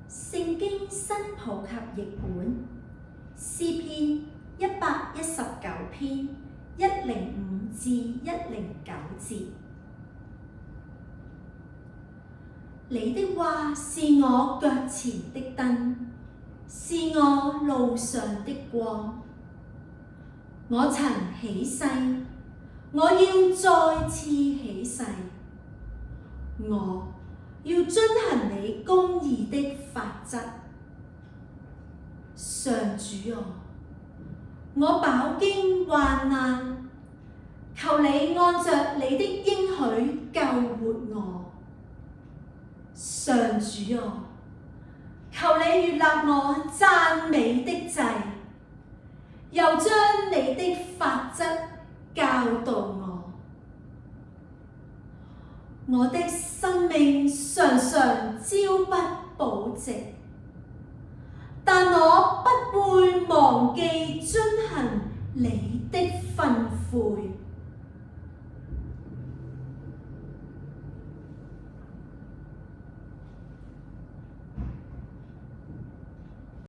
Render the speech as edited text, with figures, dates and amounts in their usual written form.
聖經新普及譯本詩篇119篇105至109節。你的話是我腳前的燈，是我路上的光。我曾起誓，我要再次起誓，我要遵行你公義的法則。上主啊，我飽經患難，求你按着你的應許救活我。上主啊，求你悅納我讚美的祭，又將你的法則教導我。我的生命常常朝不保夕，但我不會忘記遵行你的訓誨。